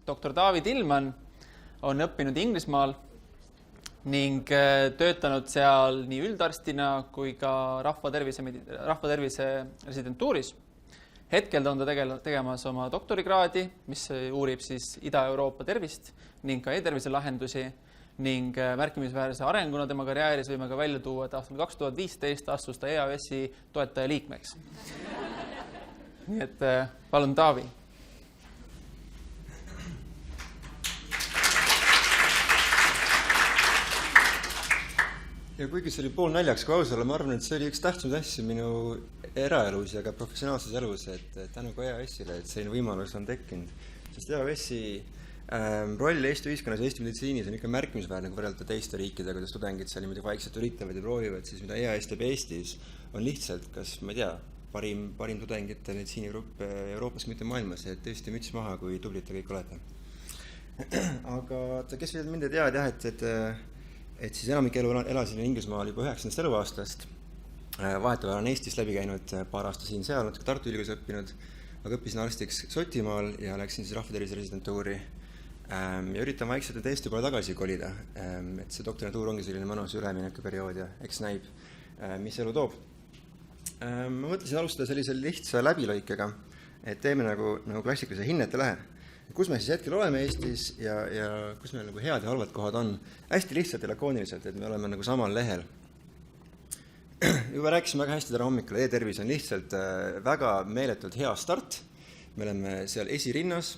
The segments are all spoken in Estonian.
Doktor Taavi Tillmann on õppinud Inglismaal ning töötanud seal nii üldarstina kui ka rahvatervise residentuuris. Hetkel on ta tegemas oma doktorikraadi, mis uurib siis Ida-Euroopa tervist ning ka e-tervise lahendusi ning märkimisväärse arenguna tema karjääris võime ka välja tuua, et aastal 2015 astus ta EAS-i toetaja liikmeks. Nii et palun Taavi. Ja kuigi see oli pool naljaks, kui aus olla, ma arvan, et see oli üks tähtsamaid asju minu eraelus ja ka professionaalses elus, et tänu ka EAS-ile, et selline võimalus on tekkinud. Sest EAS-i roll Eesti ühiskonnas ja Eesti meditsiinis on ikka märkimisväärne, kui võrrelda teiste riikidega, kuidas tudengid seal niimoodi vaikselt üritavad ja proovivad, siis mida EAS teeb Eestis on lihtsalt, kas ma ei tea, parim tudengite meditsiinigrupp Euroopas, mitte maailmas, et tõesti müts maha, kui tublid te kõik olete. Aga kes veel mind ei tea, et siis enamik elu elasin Inglismaal juba 9. eluaastast. Vahetevahel on Eestis läbi käinud paar aasta siin-seal, natuke Tartu Ülikoolis õppinud, aga õppisin arstiks Sotimaal ja läksin siis rahvatervise residentuuri ja üritan vaikselt nüüd Eesti poole tagasi kolida. Et see doktorantuur ongi selline mõnus üleminekuperiood ja eks näib, mis elu toob. Ma mõtlesin alustada sellise lihtsa läbilõikega, et teeme nagu klassikalise hinnete lähe. Kus me siis hetkel oleme Eestis ja kus meil nagu head ja halvad kohad on. Hästi lihtsalt ja lakooniliselt, et me oleme nagu samal lehel. Juba rääkisime väga hästi täna hommikul, e-tervis on lihtsalt väga meeletult hea start. Me oleme seal esirinnas,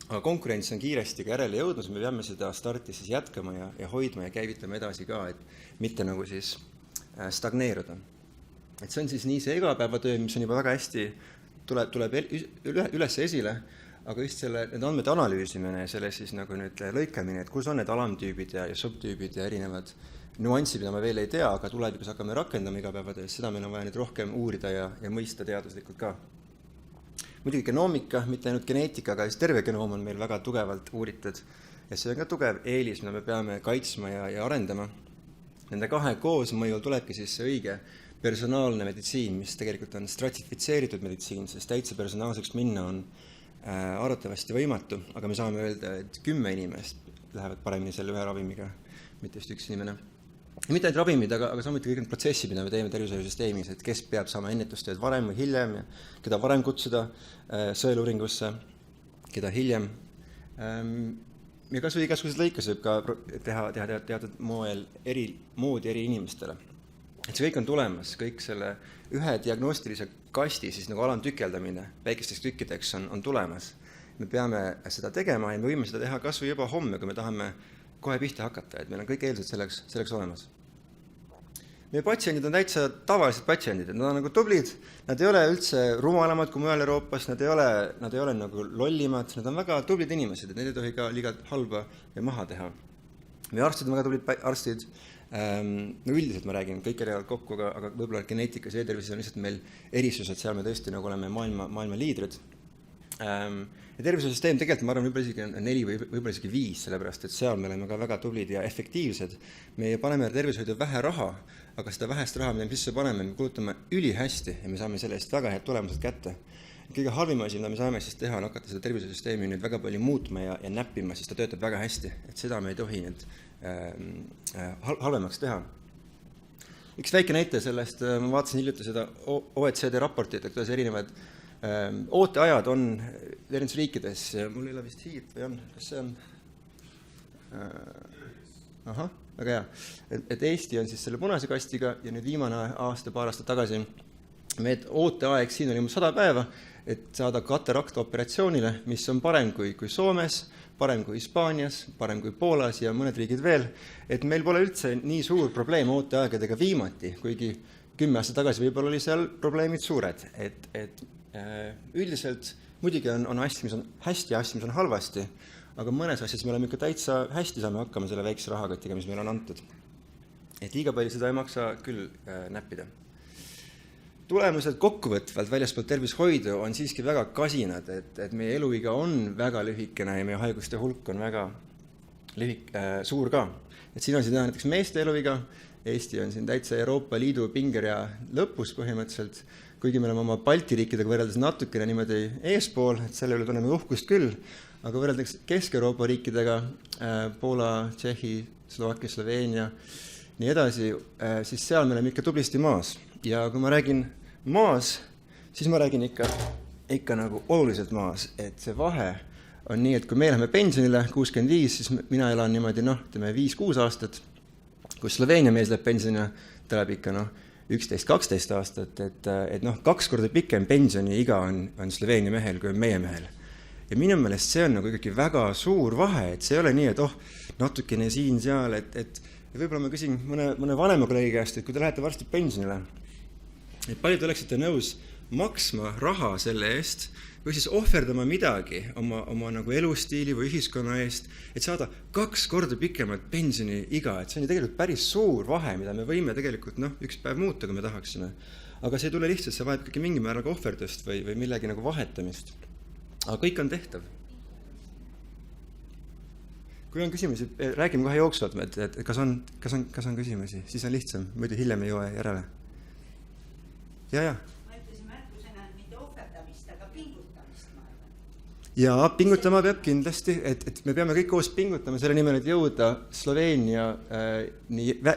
aga konkurents on kiiresti ka järele jõudnud, me peame seda starti siis jätkama ja hoidma ja käivitama edasi ka, et mitte nagu siis stagneeruda. Et see on siis nii see igapäevatöö, mis on juba väga hästi tuleb üles esile, aga just need andmete analüüsimine ja selle siis nagu nüüd lõikamine, et kus on need alamtüübid ja subtüübid ja erinevad nüanssid, mida me veel ei tea, aga tulevikus hakkame rakendama igapäevatöös, seda meil on vaja nüüd rohkem uurida ja mõista teaduslikult ka. Muidugi genoomika, mitte ainult geneetika, aga just terve genoom on meil väga tugevalt uuritud ja see on ka tugev eelis, mida me peame kaitsma ja arendama. Nende kahe koosmõjul tulebki siis see õige personaalne meditsiin, mis tegelikult on stratifitseeritud meditsiin, sest täitsa personaalseks minna on arvatavasti võimatu, aga me saame öelda, et 10 inimest lähevad paremini selle ühe ravimiga, mitte just üks inimene. Ja mitte ainult ravimid, aga samuti kõik need protsessid, mida me teeme tervishoiusüsteemis, et kes peab saama ennetustööd varem või hiljem ja keda varem kutsuda sõeluuringusse, keda hiljem. Ja kas või igasugused lõikas võib ka teha teatud moodi eri inimestele. Et see kõik on tulemas, kõik selle ühe diagnostilise kasti siis nagu alamtükeldamine väikesteks tükkideks on tulemas. Me peame seda tegema ja me võime seda teha kas või juba homme, kui me tahame kohe pihta hakata, et meil on kõik eeldused selleks olemas. Meie patsiendid on täitsa tavalised patsiendid, nad on nagu tublid, nad ei ole üldse rumalamad kui mujal Euroopas, nad ei ole nagu lollimad, nad on väga tublid inimesed, et neid ei tohi ka liiga halba ja maha teha. Meie arstid on väga tublid arstid, no üldiselt ma räägin, kõik erinevad kokku, aga võib-olla geneetikas ja e-tervises on lihtsalt meil erisused, seal me tõesti nagu oleme maailma liidrid. Ja tervisesüsteem tegelikult ma arvan võib-olla isegi 4 või võib-olla isegi 5, sellepärast et seal me oleme ka väga tublid ja efektiivsed. Me paneme tervishoidu vähe raha, aga seda vähest raha, mida me sisse paneme, me kulutame ülihästi ja me saame selle eest väga head tulemused kätte. Kõige halvim asi, mida me saame siis teha, on hakata seda tervisesüsteemi nüüd väga palju muutma ja näppima, siis ta töötab väga hästi, et seda me ei tohi nüüd halvemaks teha. Üks väike näite sellest, ma vaatasin hiljuti seda OECD raportit, et kuidas erinevad ooteajad on erinevates riikides ja mul ei ole vist hiid või on, kas see on? Väga hea. Et Eesti on siis selle punase kastiga ja nüüd viimane paar aastat tagasi meid ooteaeg siin oli 100 päeva, et saada kataraktoperatsioonile, mis on parem kui Soomes, parem kui Hispaanias, parem kui Poolas ja mõned riigid veel, et meil pole üldse nii suur probleem ooteaegadega viimati, kuigi 10 aastat tagasi võib-olla oli seal probleemid suured, et üldiselt muidugi on asju, mis on hästi ja asju, mis on halvasti, aga mõnes asjas me oleme ikka täitsa hästi saame hakkama selle väikse rahakotiga, mis meil on antud. Et liiga palju seda ei maksa küll näppida. Tulemused kokkuvõtvalt väljaspool tervishoidu on siiski väga kasinad, et meie eluiga on väga lühikene ja meie haiguste hulk on väga suur ka. Et siin on siin näiteks meeste eluiga, Eesti on siin täitsa Euroopa Liidu pingerea lõpus põhimõtteliselt, kuigi me oleme oma Balti riikidega võrreldes natukene niimoodi eespool, et selle üle tunneme uhkust küll, aga võrreldes Kesk-Euroopa riikidega, Poola, Tšehhi, Slovakkia, Sloveenia, nii edasi, siis seal me oleme ikka tublisti maas. Ja kui ma räägin maas, siis ma räägin ikka nagu oluliselt maas, et see vahe on nii, et kui me läheme pensionile 65, siis mina elan niimoodi, 5-6 aastat, kui Sloveenia mees läheb pensionile, ta läheb ikka 11-12 aastat, et 2 korda pikem pensioniiga on Sloveenia mehel kui meie mehel. Ja minu meelest see on nagu ikkagi väga suur vahe, et see ei ole nii, et natukene siin-seal, et võib-olla ma küsin mõne vanema kolleegi käest, et kui te lähete varsti pensionile, et palju te oleksite nõus maksma raha selle eest või siis ohverdama midagi oma nagu elustiili või ühiskonna eest, et saada 2 korda pikemat pensioniiga, et see on ju tegelikult päris suur vahe, mida me võime tegelikult üks päev muuta, kui me tahaksime. Aga see ei tule lihtsalt, see vajab ikkagi mingi määraga ohverdust või millegi nagu vahetamist. Aga kõik on tehtav. Kui on küsimusi, räägime kohe jooksvalt, et kas on küsimusi, siis on lihtsam, muidu hiljem ei joe järele. Ja. Ja pingutama peab kindlasti, et me peame kõik koos pingutama selle nimel, et jõuda Sloveenia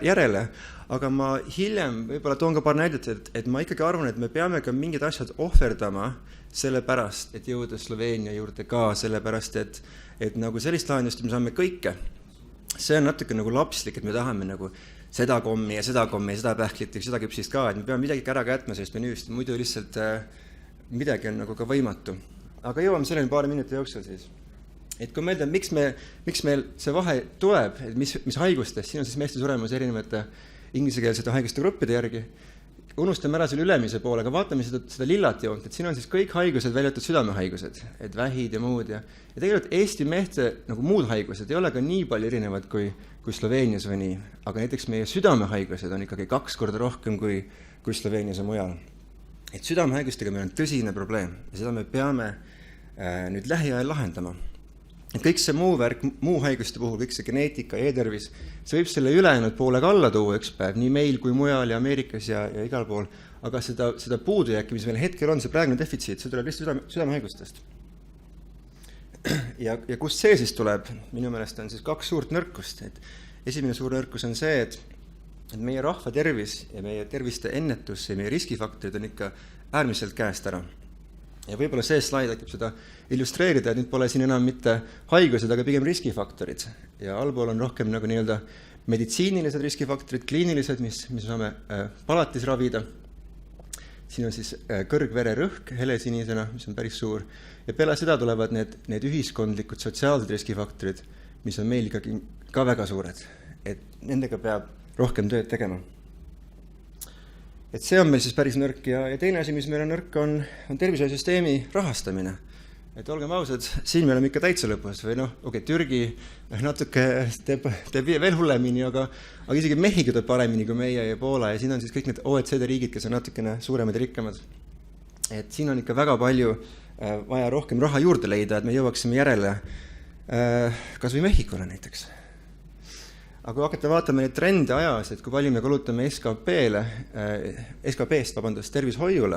järele, aga ma hiljem võib-olla toon ka paar näidet, et ma ikkagi arvan, et me peame ka mingid asjad ohverdama sellepärast, et jõuda Sloveenia juurde ka, sellepärast, et nagu sellist lahendust me saame kõike. See on natuke nagu lapslik, et me tahame nagu seda kommi ja seda pähklit ja seda küpsist ka, et me peame midagi ära kätma sellest menüüst, muidu lihtsalt midagi on nagu ka võimatu. Aga jõuame selleni paari minuti jooksul siis. Et kui mõelda, miks meil see vahe tuleb, et mis haigustest, siin on siis meeste suremus erinevate ingliskeelsete haiguste gruppide järgi, unustame ära selle ülemise poole, aga vaatame seda lillat joont, et siin on siis kõik haigused väljatud südamehaigused, et vähid ja muud ja tegelikult Eesti meeste nagu muud haigused ei ole ka nii palju erinevad kui Sloveenias või nii, aga näiteks meie südamehaigused on ikkagi 2 korda rohkem kui Sloveenias ja mujal. Et südamehaigustega meil on tõsine probleem ja seda me peame nüüd lähiajal lahendama. Et kõik see muu haiguste puhul, kõik see geneetika ja e-tervis, see võib selle ülejäänud poolega alla tuua üks päev, nii meil kui mujal ja Ameerikas ja igal pool, aga seda puudujääki, mis meil hetkel on, see praegune defitsiit, see tuleb lihtsalt südamehaigustest. Ja kust see siis tuleb? Minu meelest on siis 2 suurt nõrkust. Et esimene suur nõrkus on see, et meie rahva tervis ja meie terviste ennetus ja meie riskifaktorid on ikka äärmiselt käest ära. Ja võib-olla see slaid aitab seda illustreerida, et nüüd pole siin enam mitte haigused, aga pigem riskifaktorid. Ja allpool on rohkem nagu nii-öelda meditsiinilised riskifaktorid, kliinilised, mis saame palatis ravida. Siin on siis kõrgvererõhk helesinisena, mis on päris suur. Ja peale seda tulevad need ühiskondlikud sotsiaalsed riskifaktorid, mis on meil ikkagi ka väga suured. Et nendega peab rohkem tööd tegema. Et see on meil siis päris nõrk ja teine asi, mis meil on nõrk, on tervishoiusüsteemi rahastamine. Et olgem ausad, siin me oleme ikka täitsa lõpus või Türgi natuke teeb veel hullemini, aga isegi Mehhiko teeb paremini kui meie ja Poola ja siin on siis kõik need OECD riigid, kes on natukene suuremad ja rikkamad. Et siin on ikka väga palju vaja rohkem raha juurde leida, et me jõuaksime järele kas või Mehhikole näiteks. Aga kui hakata vaatama neid trende ajas, et kui palju me kulutame SKP-st tervishoiule,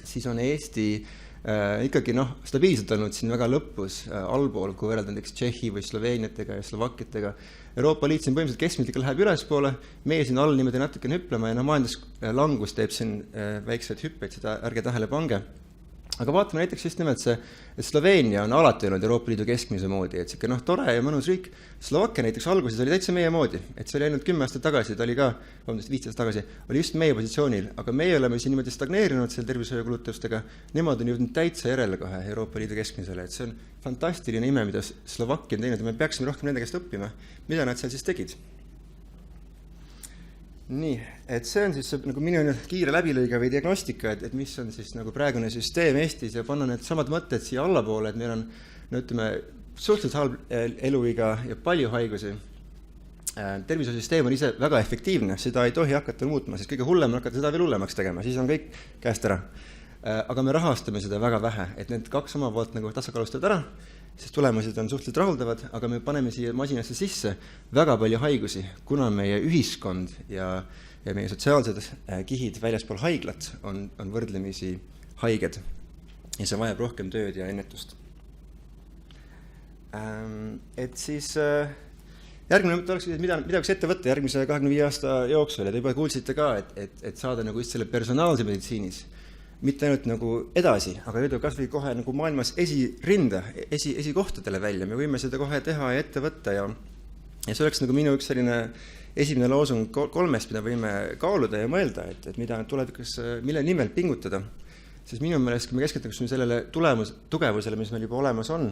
siis on Eesti ikkagi stabiilselt olnud siin väga lõpus allpool, kui võrrelda näiteks Tšehhi või Sloveeniatega ja Slovakkiatega. Euroopa Liit siin põhimõtteliselt keskmiselt ikka läheb ülespoole, meie siin all niimoodi natuke hüplema ja majanduslangus teeb siin väikseid hüppeid, seda ärge tähele pange. Aga vaatame näiteks just nimelt see, et Sloveenia on alati olnud Euroopa Liidu keskmise moodi, et siuke tore ja mõnus riik. Slovakkia näiteks alguses oli täitsa meie moodi, et see oli ainult 10 aastat tagasi, ta oli ka, 15 aastat tagasi, oli just meie positsioonil, aga meie oleme siin niimoodi stagneerinud selle tervishoiukulutustega, nemad on jõudnud täitsa järele kohe Euroopa Liidu keskmisele, et see on fantastiline ime, mida Slovakkia on teinud ja me peaksime rohkem nende käest õppima, mida nad seal siis tegid. Nii, et see on siis nagu minu kiire läbilõige või diagnostika, et mis on siis nagu praegune süsteem Eestis ja panna need samad mõtted siia allapoole, et meil on, suhteliselt halb eluiga ja palju haigusi. Tervishoiusüsteem on ise väga efektiivne, seda ei tohi hakata muutma, sest kõige hullem on hakata seda veel hullemaks tegema, siis on kõik käest ära. Aga me rahastame seda väga vähe, et need 2 omavahelt nagu tasakaalustavad ära, sest tulemused on suhteliselt rahuldavad, aga me paneme siia masinasse sisse väga palju haigusi, kuna meie ühiskond ja ja meie sotsiaalsed kihid väljaspool haiglat on võrdlemisi haiged ja see vajab rohkem tööd ja ennetust. Et siis järgmine mõte oleks, et mida võiks ette võtta järgmise 25 aasta jooksul ja te juba kuulsite ka, et saada nagu just selle personaalse meditsiinis mitte ainult nagu edasi, aga jõuda kas või kohe nagu maailmas esirinda, esikohtadele välja. Me võime seda kohe teha ja ette võtta ja see oleks nagu minu üks selline esimene loosung 3, mida võime kaaluda ja mõelda, et mida tulevikus, mille nimel pingutada. Sest minu meelest, kui me keskenduksime sellele tugevusele, mis meil juba olemas on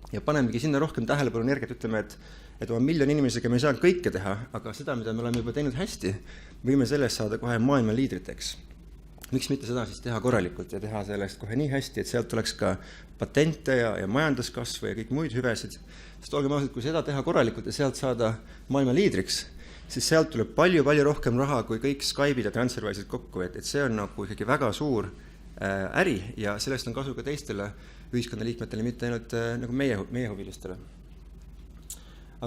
ja panemegi sinna rohkem tähelepanu energiat, ütleme, et oma 1 miljoni inimesega me ei saa kõike teha, aga seda, mida me oleme juba teinud hästi, võime sellest saada kohe maailma liidriteks. Miks mitte seda siis teha korralikult ja teha sellest kohe nii hästi, et sealt tuleks ka patente ja majanduskasvu ja kõik muid hüvesid. Sest olgem ausad, kui seda teha korralikult ja sealt saada maailma liidriks, siis sealt tuleb palju rohkem raha kui kõik Skype'id ja TransferWise'id kokku, et see on nagu ikkagi väga suur äri ja sellest on kasu ka teistele ühiskonnaliikmetele, mitte ainult nagu meie huvilistele.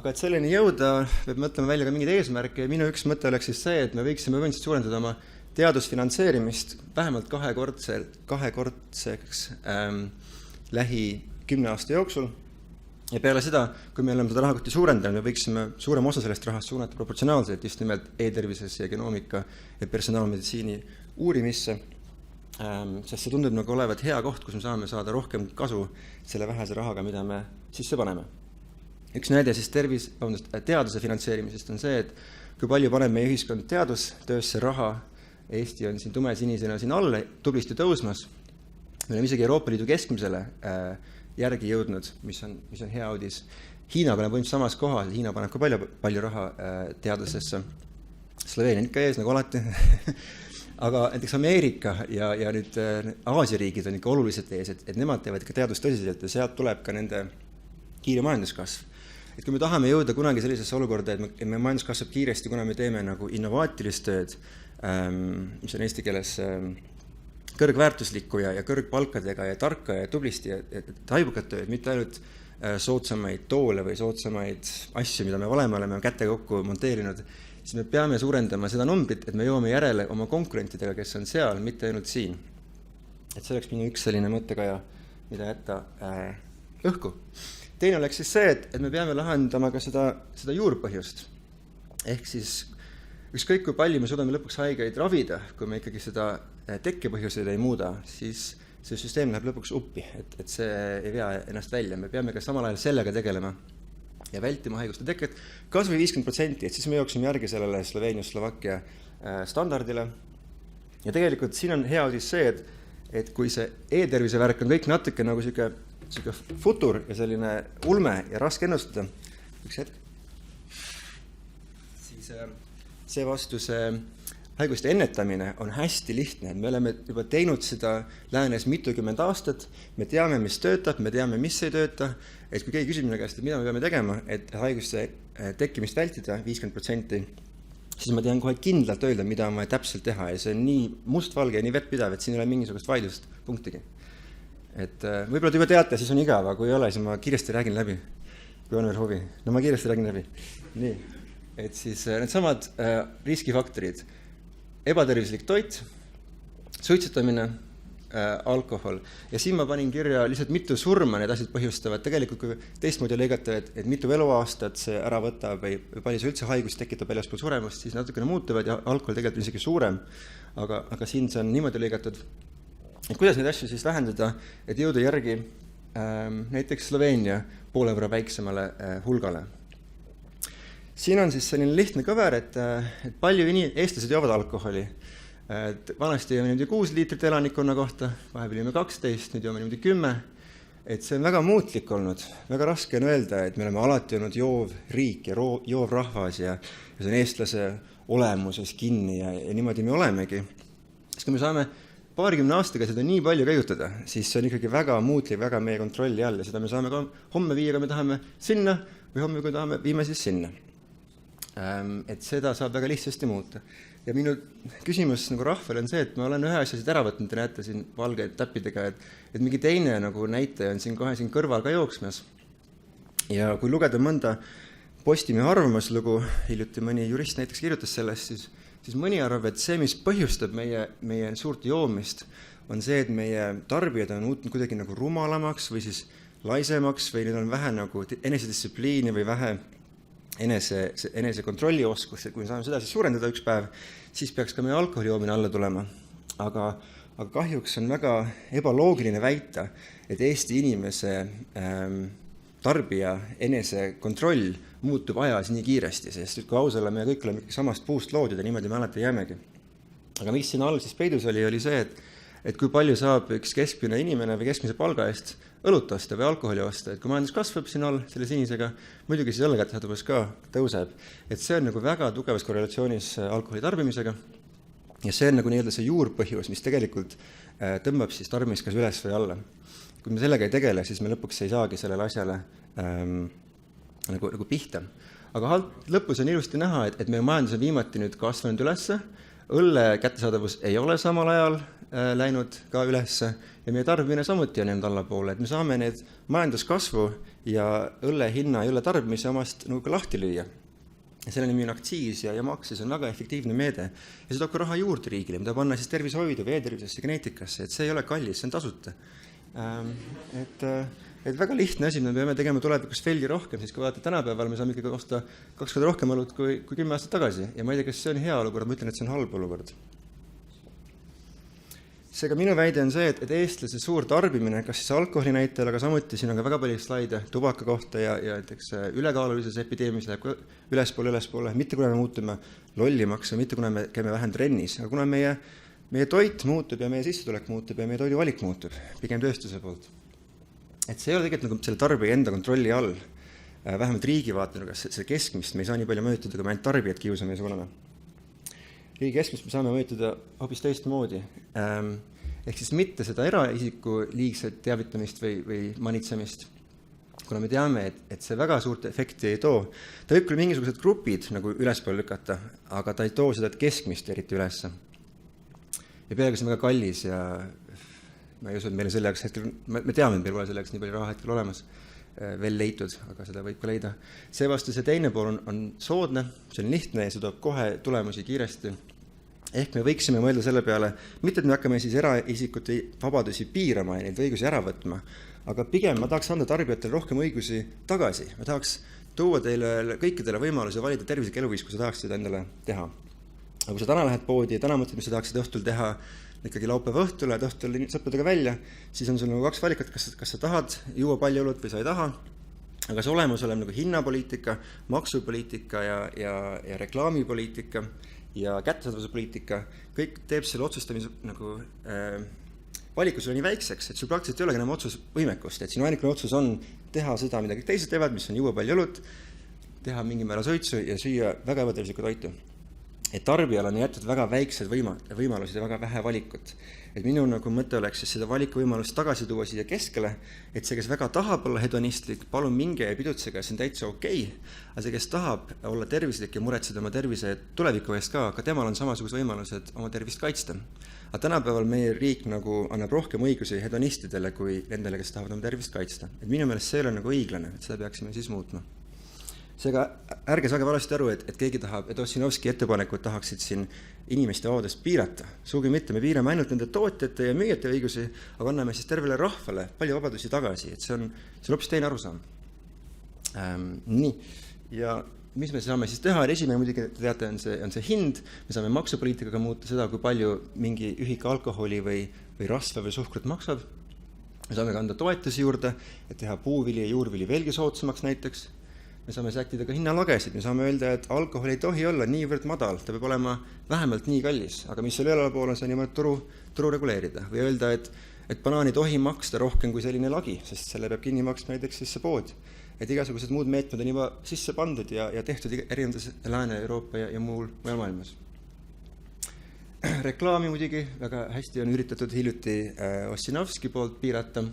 Aga et selleni jõuda, peab mõtlema välja ka mingeid eesmärke ja minu üks mõte oleks siis see, et me võiksime suurendada oma teadusfinantseerimist vähemalt kahekordseks lähi 10 aasta jooksul. Ja peale seda, kui me oleme seda rahakotti suurendanud, me võiksime suurem osa sellest rahast suunata proportsionaalselt just nimelt e-tervisesse ja genoomika ja personaalmeditsiini uurimisse, sest see tundub nagu olevat hea koht, kus me saame saada rohkem kasu selle vähese rahaga, mida me sisse paneme. Üks näide siis teaduse finantseerimisest on see, et kui palju paneb meie ühiskond teadustöösse raha. Eesti on siin tumesinisena siin all tublisti tõusmas. Me oleme isegi Euroopa Liidu keskmisele järgi jõudnud, mis on hea uudis. Hiina paneb võims samas kohas, Hiina paneb ka palju raha teadusesse. Sloveenia on ikka ees, nagu alati. Aga näiteks Ameerika ja nüüd Aasia riigid on ikka oluliselt ees, et nemad teevad ikka teadust tõsiselt ja sealt tuleb ka nende kiire majanduskasv. Et kui me tahame jõuda kunagi sellisesse olukorda, et me majandus kasvab kiiresti, kuna me teeme nagu innovaatilist tööd, mis on eesti keeles kõrgväärtuslikku ja kõrgpalkadega ja tarka ja tublisti ja taibukat tööd, mitte ainult soodsamaid toole või soodsamaid asju, mida me oleme kätte kokku monteerinud, siis me peame suurendama seda numbrit, et me jõuame järele oma konkurentidega, kes on seal, mitte ainult siin. Et see oleks minu üks selline mõttekaja, mida jätta õhku. Teine oleks siis see, et me peame lahendama ka seda juurpõhjust. Ehk siis ükskõik kui palju me suudame lõpuks haigeid ravida, kui me ikkagi seda tekkepõhjuseid ei muuda, siis see süsteem läheb lõpuks uppi, et see ei vea ennast välja. Me peame ka samal ajal sellega tegelema ja vältima haiguste teket kas või 50%, et siis me jooksime järgi sellele Sloveenia-Slovakkia standardile. Ja tegelikult siin on hea uudis see, et kui see e-tervise värk on kõik natuke nagu siuke futur ja selline ulme ja raske ennustada, üks hetk, siis see vastu see haiguste ennetamine on hästi lihtne. Me oleme juba teinud seda läänes mitukümmend aastat, me teame, mis töötab, me teame, mis ei tööta, et kui keegi küsib minu käest, et mida me peame tegema, et haiguste tekkimist vältida 50%, siis ma tean kohe kindlalt öelda, mida on vaja täpselt teha ja see on nii mustvalge ja nii vettpidav, et siin ei ole mingisugust vaidlust punktigi. Et võib-olla te juba teate, siis on igav, aga kui ei ole, siis ma kiiresti räägin läbi, kui on veel huvi. No ma kiiresti räägin läbi. Nii, et siis need samad riskifaktorid, ebatervislik toit, suitsetamine, alkohol. Ja siin ma panin kirja lihtsalt mitu surma need asjad põhjustavad. Tegelikult kui teistmoodi lõigata, et mitu eluaastat see ära võtab või palju see üldse haigus tekitab väljaspool suremust, siis natukene muutuvad ja alkohol tegelikult on isegi suurem. Aga siin see on niimoodi lõigatud. Et kuidas neid asju siis vähendada, et jõuda järgi näiteks Sloveenia poole võrra väiksemale hulgale. Siin on siis selline lihtne kõver, et palju eestlased joovad alkoholi. Vanasti joome niimoodi 6 liitrit elanikkonna kohta, vahepeal joome 12, nüüd joome niimoodi 10. Et see on väga muutlik olnud, väga raske on öelda, et me oleme alati olnud joov riik ja joov rahvas ja see on eestlase olemuses kinni ja niimoodi me olemegi. Sest kui me saame 20 aastaga seda nii palju käiutada, siis see on ikkagi väga muutlik, väga meie kontrolli all ja seda me saame ka homme viia, kui me tahame sinna või homme, kui tahame, viime siis sinna. Et seda saab väga lihtsasti muuta. Ja minu küsimus nagu rahvale on see, et ma olen ühe asja siit ära võtnud, te näete siin valgeid täppidega, et mingi teine nagu näitaja on siin kohe siin kõrval ka jooksmas. Ja kui lugeda mõnda Postimehe arvamuslugu, hiljuti mõni jurist näiteks kirjutas sellest, siis siis mõni arvab, et see, mis põhjustab meie suurt joomist, on see, et meie tarbijad on muutunud kuidagi nagu rumalamaks või siis laisemaks või neil on vähe nagu enesedistsipliini või vähe enesekontrolli oskust, et kui me saame seda siis suurendada üks päev, siis peaks ka meie alkoholijoomine alla tulema. Aga kahjuks on väga ebaloogiline väita, et Eesti inimese tarbija enesekontroll muutub ajas nii kiiresti, sest kui ausale me kõik oleme samast puust loodud ja niimoodi me alati jäämegi. Aga mis siin all siis peidus oli see, et kui palju saab üks keskmine inimene või keskmise palga eest õlut osta või alkoholi osta, et kui majandus kasvab siin all selle sinisega, muidugi siis õlle kättesaadavus ka tõuseb. Et see on nagu väga tugevas korrelatsioonis alkoholi tarbimisega ja see on nagu nii-öelda see juurpõhjus, mis tegelikult tõmbab siis tarbimist kas üles või alla. Kui me sellega ei tegele, siis me lõpuks ei saagi sellele asjale nagu pihta. Aga lõpus on ilusti näha, et meie majandus on viimati nüüd kasvanud ülesse, õlle kättesaadavus ei ole samal ajal läinud ka ülesse ja meie tarbimine samuti on jäänud allapoole, et me saame need majanduskasvu ja õlle hinna ja õlle tarbimise omast nagu ka lahti lüüa. Ja selle nimi on aktsiis ja maks, see on väga efektiivne meede ja see toob ka raha juurde riigile, mida panna siis tervishoidu, veetervisesse, geneetikasse, et see ei ole kallis, see on tasuta. Et väga lihtne asi, me peame tegema tulevikus veelgi rohkem, siis kui vaadata tänapäeval, me saame ikkagi osta 2 korda rohkem õlut kui 10 aastat tagasi ja ma ei tea, kas see on hea olukord, ma ütlen, et see on halb olukord. Seega minu väide on see, et eestlase suur tarbimine, kas siis alkoholi näitel, aga samuti siin on ka väga palju slaide tubaka kohta ja näiteks ülekaalulises epideemias läheb ülespoole, mitte kuna me muutume lollimaks ja mitte kuna me käime vähem trennis, aga kuna meie toit muutub ja meie sissetulek muutub ja meie toiduvalik muutub, pigem tööstuse poolt. Et see ei ole tegelikult nagu selle tarbija enda kontrolli all, vähemalt riigi vaatenurgas, see keskmist me ei saa nii palju mõjutada, kui me ainult tarbijad kiusame ja suuname. Riigi keskmist me saame mõjutada hoopis teistmoodi. Ehk siis mitte seda eraisiku liigset teavitamist või manitsemist, kuna me teame, et see väga suurt efekti ei too. Ta võib küll mingisugused grupid nagu ülespool lükata, aga ta ei too seda keskmist eriti ülesse. Ja peaaegu see on väga kallis ja ma ei usu, et meil on selle jaoks hetkel, me teame, et meil pole selle jaoks nii palju raha hetkel olemas veel leitud, aga seda võib ka leida. Seevastu see teine pool on soodne, see on lihtne ja see toob kohe tulemusi kiiresti. Ehk me võiksime mõelda selle peale, mitte et me hakkame siis eraisikute vabadusi piirama ja neid õigusi ära võtma, aga pigem ma tahaks anda tarbijatele rohkem õigusi tagasi. Ma tahaks tuua teile kõikidele võimaluse valida tervislik eluviis, kui sa tahaks seda endale teha. Aga kui sa täna lähed poodi ja täna mõtled, mis sa tahaksid õhtul teha, ikkagi laupäeva õhtul, lähed õhtul sõpradega välja, siis on sul nagu 2 valikat, kas sa tahad juua palju õlut või sa ei taha. Aga see olemus oleb nagu hinnapoliitika, maksupoliitika ja reklaamipoliitika ja kättesaadavuspoliitika, kõik teeb selle otsustamise nagu valiku sulle nii väikseks, et sul praktiliselt ei olegi enam otsusvõimekust, et sinu ainikune otsus on teha seda, mida kõik teised teevad, mis on juua palju õlut, teha mingi määra suitsu ja süüa väga ebatervislikku toitu. Et tarbijal on jäetud väga väiksed võimalused ja väga vähe valikut. Et minu nagu mõte oleks siis seda valikuvõimalust tagasi tuua siia keskele, et see, kes väga tahab olla hedonistlik, palun minge ja pidutsega, see on täitsa okei, aga see, kes tahab olla tervislik ja muretseda oma tervise tuleviku eest ka, aga temal on samasugused võimalused oma tervist kaitsta. Aga tänapäeval meie riik nagu annab rohkem õigusi hedonistidele kui nendele, kes tahavad oma tervist kaitsta. Et minu meelest see ei ole nagu õiglane, et seda peaksime siis muutma. Seega ärge saage valesti aru, et keegi tahab, et Ossinovski ettepanekud tahaksid siin inimeste vabadust piirata. Sugugi mitte, me piirame ainult nende tootjate ja müüjate õigusi, aga anname siis tervele rahvale palju vabadusi tagasi, et see on hoopis teine arusaam. Nii, ja mis me saame siis teha, esimene muidugi te teate, on see hind, me saame maksupoliitikaga muuta seda, kui palju mingi ühik alkoholi või rasva või suhkrut maksab. Me saame kanda toetusi juurde, et teha puuvili ja juurvili veelgi soodsamaks näiteks. Me saame sättida ka hinnalagesid, me saame öelda, et alkohol ei tohi olla niivõrd madal, ta peab olema vähemalt nii kallis, aga mis selle üleval pool on, see on niimoodi turu reguleerida. Või öelda, et banaan ei tohi maksta rohkem kui selline lagi, sest selle peab kinni maksma näiteks sisse pood. Et igasugused muud meetmed on juba sisse pandud ja tehtud erinevates Lääne-Euroopa ja muul maailmas. Reklaami muidugi väga hästi on üritatud hiljuti Ossinovski poolt piirata.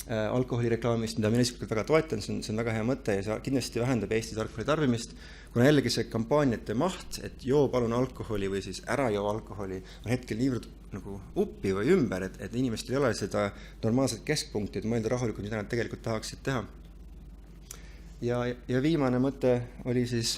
Alkoholireklaamist, mida mina isiklikult väga toetan, see on väga hea mõte ja see kindlasti vähendab Eestis alkoholi tarbimist, kuna jällegi see kampaaniate maht, et joo palun alkoholi või siis ära joo alkoholi, on hetkel niivõrd nagu uppi või ümber, et inimestel ei ole seda normaalset keskpunkti, et mõelda rahulikult, mida nad tegelikult tahaksid teha. Ja viimane mõte oli siis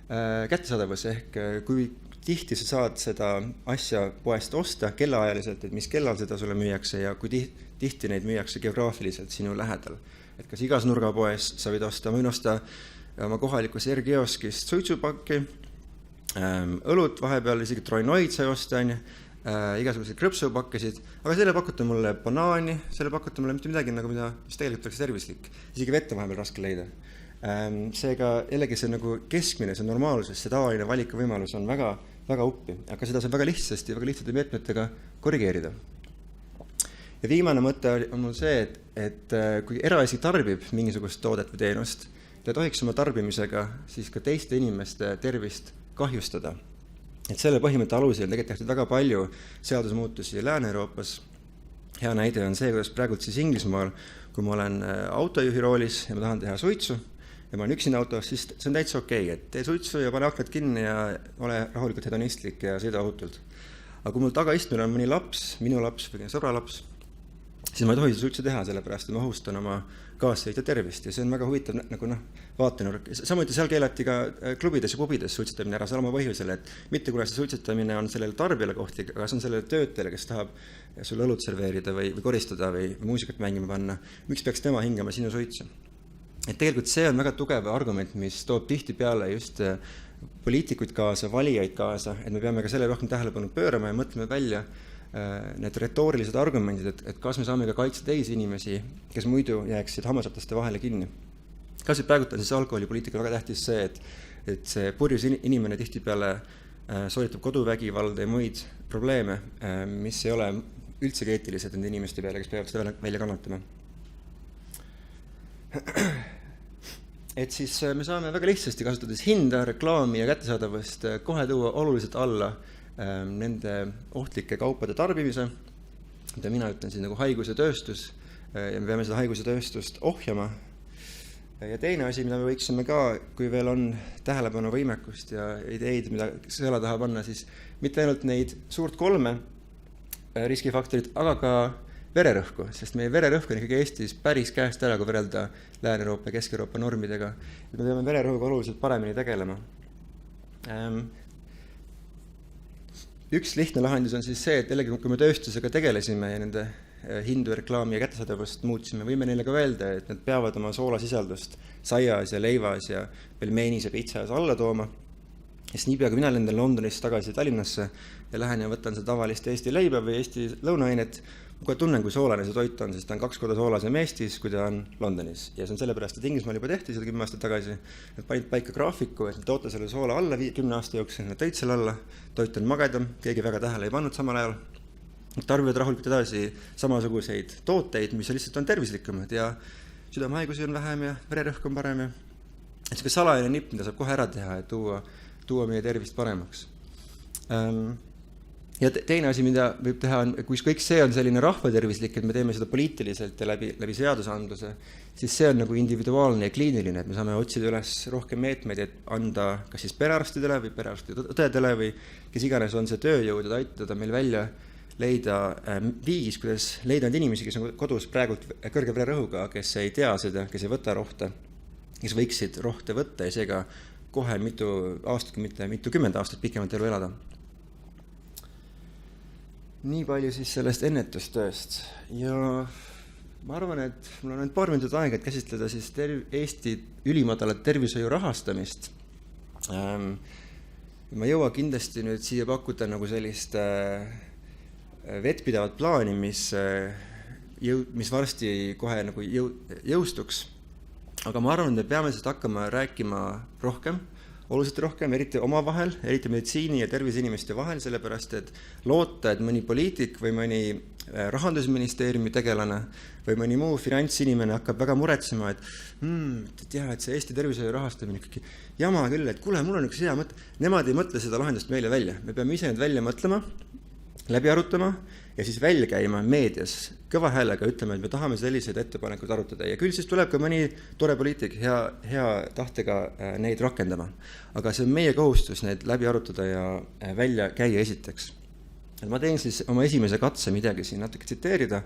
kättesaadavus ehk kui tihti sa saad seda asja poest osta kellaajaliselt, et mis kellal seda sulle müüakse ja kui tihti neid müüakse geograafiliselt sinu lähedal. Et kas igas nurgapoes sa võid osta, ma võin osta oma kohalikus R-kioskist suitsupakki, õlut vahepeal, isegi Troinoid sai osta, igasuguseid krõpsupakkesid, aga selle pakute mulle banaani, selle pakute mulle mitte midagi, nagu mis tegelikult oleks tervislik. Isegi vett on vahepeal raske leida. Seega jällegi see nagu keskmine, see normaalsus, see tavaline valikuvõimalus on väga, väga uppi, aga seda saab väga lihtsasti, väga lihtsate meetmetega korrigeerida. Ja viimane mõte on mul see, et kui eraisik tarbib mingisugust toodet või teenust, ta tohiks oma tarbimisega siis ka teiste inimeste tervist kahjustada. Et selle põhimõtte alusel on tegelikult tehtud väga palju seadusmuutusi Lääne-Euroopas. Hea näide on see, kuidas praegult siis Inglismaal, kui ma olen autojuhi roolis ja ma tahan teha suitsu, ja ma olen üksinda autos, siis see on täitsa okei, et tee suitsu ja pane aknad kinni ja ole rahulikult hedonistlik ja sõida ohutult. Aga kui mul tagaistmel on mõni laps, minu laps või sõbra laps, siis ma ei tohi suitsu teha, sellepärast, et ma ohustan oma kaassõitja tervist ja see on väga huvitav nagu vaatenurk. Samuti seal keelati ka klubides ja pubides suitsetamine ära sama põhjusel, et mitte kuna see suitsetamine on sellele tarbijale kohtlik, aga see on sellele töötajale, kes tahab sulle õlut serveerida või koristada või muusikat mängima panna. Miks peaks tema hingama sinu suitsu? Et tegelikult see on väga tugev argument, mis toob tihtipeale just poliitikuid kaasa, valijaid kaasa, et me peame ka selle rohkem tähelepanu pöörama ja mõtleme välja need retoorilised argumendid, et kas me saame ka kaitsta teisi inimesi, kes muidu jääksid hammasrataste vahele kinni. Kas praegu on siis alkoholipoliitika väga tähtis see, et see purjus inimene tihtipeale sooritab koduvägivalda ja muid probleeme, mis ei ole üldse eetilised nende inimeste peale, kes peavad seda välja kannatama. Et siis me saame väga lihtsasti kasutades hinda, reklaami ja kättesaadavust kohe tuua oluliselt alla nende ohtlike kaupade tarbimise, mida mina ütlen siis nagu haiguse tööstus ja me peame seda haiguse tööstust ohjama. Ja teine asi, mida me võiksime ka, kui veel on tähelepanu võimekust ja ideid, mida sõela taha panna, siis mitte ainult neid suurt 3 riskifaktorit, aga ka vererõhku, sest meie vererõhk on ikkagi Eestis päris käest ära, kui võrrelda Lääne-Euroopa ja Kesk-Euroopa normidega. Me peame vererõhuga oluliselt paremini tegelema. Üks lihtne lahendus on siis see, et jällegi, kui me tööstusega tegelesime ja nende hindu, reklaami ja kättesaadavust muutsime, võime neile ka öelda, et nad peavad oma soolasisaldust saias ja leivas ja pelmeenis ja pitsas alla tooma. Sest niipea, kui mina lendan Londonist tagasi Tallinnasse ja lähen ja võtan seda tavalist Eesti leiba või Eesti lõunaainet, ma kohe tunnen, kui soolane see toit on, sest ta on 2 korda soolasem Eestis, kui ta on Londonis. Ja see on sellepärast, et Inglismaal juba tehti seda 10 aastat tagasi. Nad panid paika graafiku, et nad toote selle soola alla 10 aasta jooksul, nad tõid selle alla, toit on magedam, keegi väga tähele ei pannud samal ajal. Nad tarbivad rahulikult edasi samasuguseid tooteid, mis lihtsalt on tervislikumad ja südamehaigusi on vähem ja vererõhk on parem. Et see salajane nipp, mida saab kohe ära teha, et tuua meie tervist paremaks. Ja teine asi, mida võib teha, on, kui kõik see on selline rahvatervislik, et me teeme seda poliitiliselt ja läbi seadusandluse, siis see on nagu individuaalne ja kliiniline, et me saame otsida üles rohkem meetmeid, et anda kas siis perearstidele või perearstide õdedele või kes iganes on see tööjõud, et aitada meil välja leida viis, kuidas leida need inimesi, kes on kodus praegult kõrge vererõhuga, kes ei tea seda, kes ei võta rohte, kes võiksid rohte võtta ja seega kohe mitu aastat, mitte mitu 10 aastat pikemalt elu elada. Nii palju siis sellest ennetustööst ja ma arvan, et mul on ainult paar minutit aega, et käsitleda siis Eesti ülimadalat tervishoiu rahastamist. Ma jõua kindlasti nüüd siia pakkuda nagu sellist vettpidavat plaani, mis varsti kohe nagu jõustuks. Aga ma arvan, et me peame sellest hakkama rääkima rohkem, oluliselt rohkem, eriti omavahel, eriti meditsiini ja terviseinimeste vahel, sellepärast, et loota, et mõni poliitik või mõni rahandusministeeriumi tegelane või mõni muu finantsinimene hakkab väga muretsema, et see Eesti tervishoiu rahastamine ikkagi jama küll, et kuule, mul on üks hea mõte. Nemad ei mõtle seda lahendust meile välja. Me peame ise need välja mõtlema, läbi arutama ja siis välja käima meedias kõva häälega ütlema, et me tahame selliseid ettepanekuid arutada ja küll siis tuleb ka mõni tore poliitik hea tahtega neid rakendama. Aga see on meie kohustus neid läbi arutada ja välja käia esiteks. Et ma teen siis oma esimese katse midagi siin natuke tsiteerida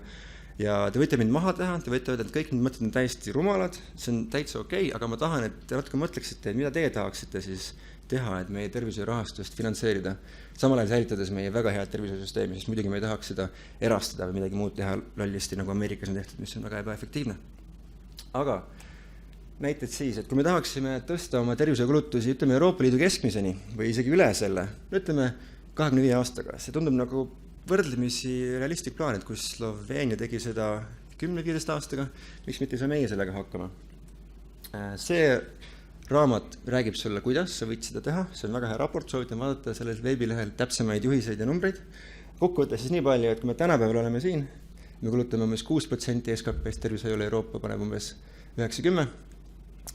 ja te võite mind maha teha, te võite öelda, et kõik need mõtted on täiesti rumalad, see on täitsa okei, aga ma tahan, et te natuke mõtleksite, et mida teie tahaksite siis teha, et meie tervishoiurahastust finantseerida, samal ajal säilitades meie väga head tervishoiusüsteemi, sest muidugi me ei tahaks seda erastada või midagi muud teha lollisti, nagu Ameerikas on tehtud, mis on väga ebaefektiivne. Aga näited siis, et kui me tahaksime tõsta oma tervishoiukulutusi, ütleme Euroopa Liidu keskmiseni või isegi üle selle, ütleme 25 aastaga, see tundub nagu võrdlemisi realistlik plaan, et kui Sloveenia tegi seda 10-15 aastaga, miks mitte ei saa meie sellega hakkama. See raamat räägib sulle, kuidas sa võid seda teha, see on väga hea raport, soovitan vaadata sellel veebilehel täpsemaid juhiseid ja numbreid. Kokkuvõttes siis nii palju, et kui me tänapäeval oleme siin, me kulutame umbes 6% SKP-st tervishoiule, Euroopa paneb umbes 90%.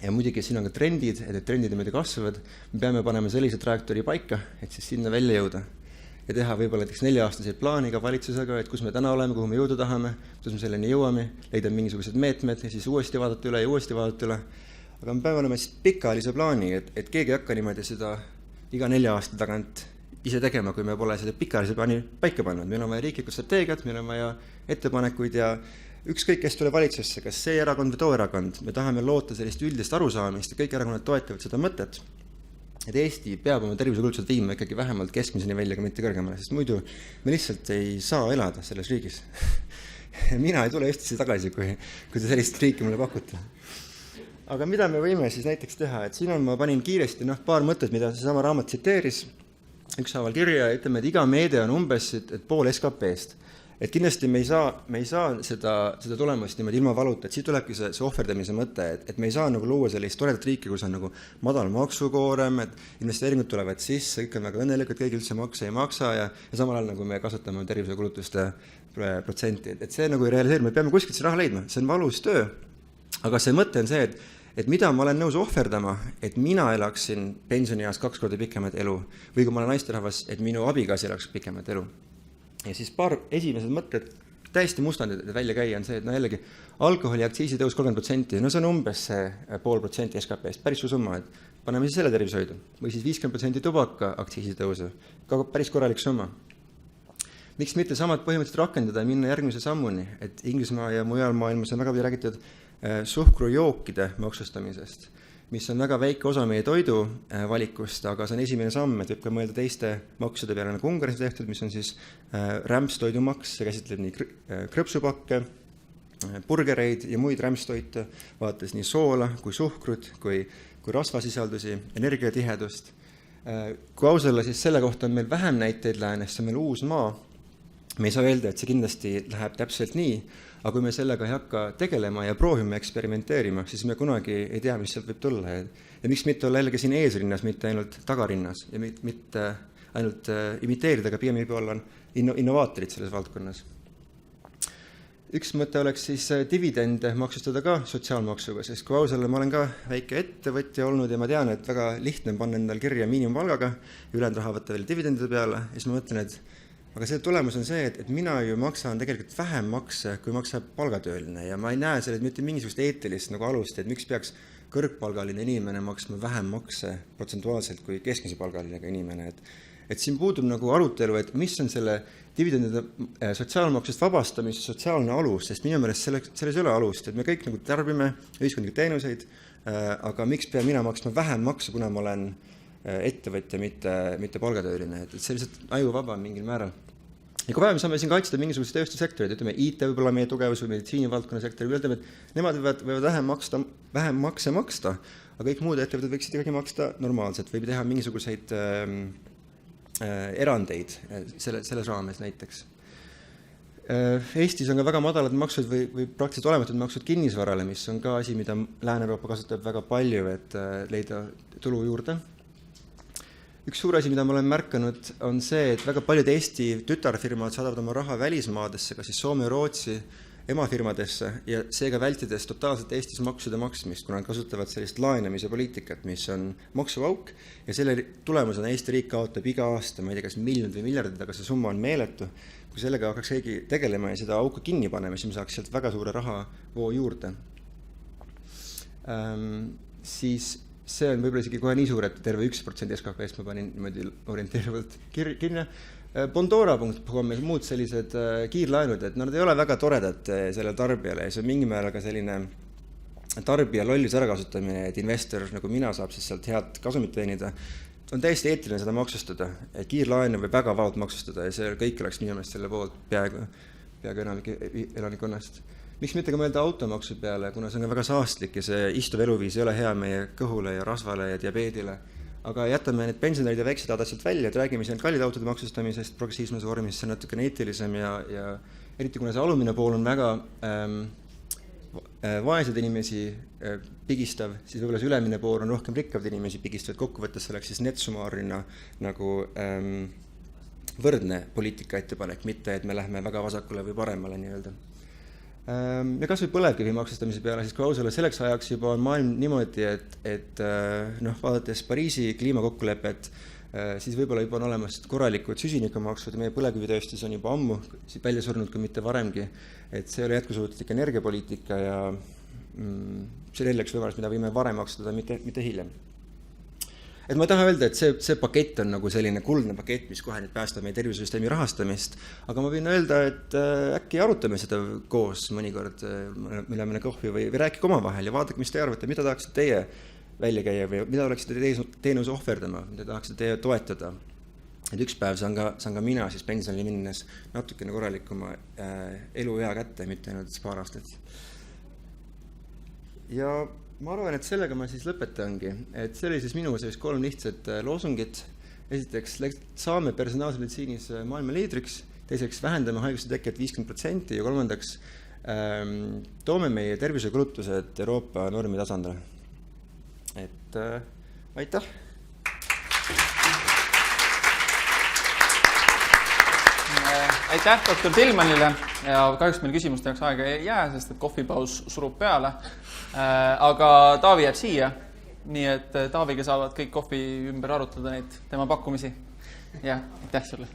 Ja muidugi siin on ka trendid, et trendid niimoodi kasvavad, me peame panema sellise trajektoori paika, et siis sinna välja jõuda. Ja teha võib-olla näiteks 4-aastaseid plaaniga valitsusega, et kus me täna oleme, kuhu me jõuda tahame, kus me selleni jõuame, leida mingisugused meetmed ja siis uuesti vaadata üle ja uuesti vaadata üle. Aga me peame olema siis pikaajalise plaani, et keegi ei hakka niimoodi seda iga 4 aasta tagant ise tegema, kui me pole seda pikaajalise plaani paika pannud. Meil on vaja riiklikud strateegiat, meil on vaja ettepanekuid ja ükskõik, kes tuleb valitsusse, kas see erakond või too erakond, me tahame loota sellist üldist arusaamist ja kõik erakonnad toetavad seda mõtet, et Eesti peab oma tervisekulutused viima ikkagi vähemalt keskmiseni välja, aga mitte kõrgemale, sest muidu me lihtsalt ei saa elada selles riigis. Mina ei tule Eestisse tagasi, kui te sellist riiki mulle pakute. Aga mida me võime siis näiteks teha, et siin ma panin kiiresti paar mõtet, mida see sama raamat tsiteeris, ükshaaval kirja ja ütleme, et iga meede on umbes et pool SKP-st. Et kindlasti me ei saa seda tulemust niimoodi ilma valuta, et siit tulebki see ohverdamise mõte, et me ei saa nagu luua sellist toredat riiki, kus on nagu madal maksukoorem, et investeeringud tulevad sisse, kõik on väga õnnelikud, keegi üldse makse ei maksa ja samal ajal nagu me kasvatame tervishoiukulutuste protsenti, et see nagu ei realiseeri, me peame kuskilt see raha leidma, see on valus töö, aga see mõte on see, et mida ma olen nõus ohverdama, et mina elaksin pensionieas 2 korda pikemat elu või kui ma olen naisterahvas, et minu abigaasi elaks pikemat elu. Ja siis paar esimesed mõtted täiesti mustandid välja käia on see, et jällegi alkoholi aktsiisi tõus 30%, see on umbes see 0,5% SKP-st, päris suur summa, et paneme siis selle tervishoidu või siis 50% tubaka aktsiisi tõusu, ka päris korralik summa. Miks mitte samad põhimõtteliselt rakendada ja minna järgmise sammuni, et Inglismaa ja mujal maailmas on väga palju räägitud suhkrujookide maksustamisest, mis on väga väike osa meie toidu valikust, aga see on esimene samm, et võib ka mõelda teiste maksude peale, nagu Ungaris tehtud, mis on siis rämpstoidumaks, see käsitleb nii krõpsupakke, burgereid ja muid rämpstoite, vaadates nii soola kui suhkrut, kui rasvasisaldusi, energiatihedust. Kui ausalla, siis selle kohta on meil vähem näiteid läänest, see on meil uus maa. Me ei saa öelda, et see kindlasti läheb täpselt nii, aga kui me sellega ei hakka tegelema ja proovime eksperimenteerima, siis me kunagi ei tea, mis sealt võib tulla. Ja miks mitte olla jällegi siin eesrinnas, mitte ainult tagarinnas ja mitte ainult imiteerida, aga pigem võib olla innovaatorid selles valdkonnas. Üks mõte oleks siis dividende maksustada ka sotsiaalmaksuga, sest kui ausale ma olen ka väike ettevõtja olnud ja ma tean, et väga lihtne on panna endal kirja miinimumpalgaga ja ülejäänud raha võtta veel dividendide peale ja siis ma mõtlen, et aga selle tulemus on see, et mina ju maksan tegelikult vähem makse, kui maksab palgatööline ja ma ei näe selle mitte mingisugust eetilist nagu alust, et miks peaks kõrgpalgaline inimene maksma vähem makse protsentuaalselt kui keskmise palgaline inimene. Et siin puudub nagu arutelu, et mis on selle dividendide sotsiaalmaksust vabastamise sotsiaalne alus, sest minu meelest selles ei ole alust, et me kõik nagu tarbime ühiskondlikke teenuseid, aga miks pean mina maksma vähem makse, kuna ma olen ettevõtja, mitte palgatööline, et see lihtsalt ajuvaba mingil määral. Ja kui vaja, me saame siin kaitseda mingisugused tööstussektorid, ütleme IT võib-olla meie tugevus või meditsiinivaldkonna sektori, ütleme, et nemad võivad vähem makse maksta, aga kõik muud ettevõtted võiksid ikkagi maksta normaalselt, võib teha mingisuguseid erandeid selles raames näiteks. Eestis on ka väga madalad maksud või praktiliselt olematud maksud kinnisvarale, mis on ka asi, mida Lääne-Euroopa kasutab väga palju, et leida tulu juurde. Üks suur asi, mida ma olen märkanud, on see, et väga paljud Eesti tütarfirmad saadavad oma raha välismaadesse, ka siis Soome ja Rootsi emafirmadesse ja seega vältides totaalselt Eestis maksude maksmist, kuna nad kasutavad sellist laenamise poliitikat, mis on maksuauk ja selle tulemusena Eesti riik kaotab iga aasta, ma ei tea, kas miljonid või miljardid, aga see summa on meeletu. Kui sellega hakkaks keegi tegelema ja seda auku kinni panema, siis me saaks sealt väga suure rahavoo juurde. Siis see on võib-olla isegi kohe nii suur, et terve 1% SKP-st ma panin niimoodi orienteerivalt kirja. Bondora.com ja muud sellised kiirlaenud, et nad ei ole väga toredad sellele tarbijale ja see on mingi määral ka selline tarbija lollus ärakasutamine, et investor nagu mina saab siis sealt head kasumit teenida. on täiesti eetiline seda maksustada, kiirlaenu võib väga vabalt maksustada ja see kõik oleks minu meelest selle poolt peaaegu elanikkonnast. Miks mitte ka mõelda automaksu peale, kuna see on ka väga saastlik ja see istuv eluviis ei ole hea meie kõhule ja rasvale ja diabeedile. Aga jätame need pensionärid ja väiksed adased välja, et räägime siin kallide autode maksustamisest progressiivses vormis, see on natuke eetilisem ja eriti kuna see alumine pool on väga vaesed inimesi pigistav, siis võib-olla see ülemine pool on rohkem rikkavad inimesi pigistav, et kokkuvõttes see oleks siis netsumaarina nagu võrdne poliitika ettepanek, mitte et me lähme väga vasakule või paremale nii-öelda. Ja kas või põlevkivi maksustamise peale, siis kui ausale selleks ajaks juba on maailm niimoodi, et vaadates Pariisi kliimakokkulepet, siis võib-olla juba on olemas korralikud süsinikumaksud ja meie põlevkivitööstus on juba ammu välja surnud kui mitte varemgi, et see oli jätkusuutlik energiapoliitika ja see selleks võimalus, mida võime varem maksustada, mitte hiljem. Et ma tahan öelda, et see pakett on nagu selline kuldne pakett, mis kohe nüüd päästab meie tervisesüsteemi rahastamist, aga ma võin öelda, et äkki arutame seda koos mõnikord, mille mõne kohvi või rääkige omavahel ja vaadake, mis te arvate, mida tahaksite teie välja käia või mida oleksite teenuse ohverdama, mida tahaksite teie toetada. Et üks päev saan ka mina siis pensionile minnes natukene korralikuma eluea kätte, mitte ainult paar aastat. Ja ma arvan, et sellega ma siis lõpetangi, et see oli siis minu 3 lihtsat loosungit. Esiteks, saame personaalse meditsiinis maailma liidriks, teiseks vähendame haiguste teket 50% ja kolmandaks toome meie tervisekulutused Euroopa normi tasandile. Et aitäh! Aitäh doktor Tillmannile ja kahjuks meil küsimuste jaoks aega ei jää, sest et kohvipaus surub peale. Aga Taavi jääb siia, nii et Taaviga saavad kõik kohvi ümber arutada neid tema pakkumisi. Ja aitäh sulle!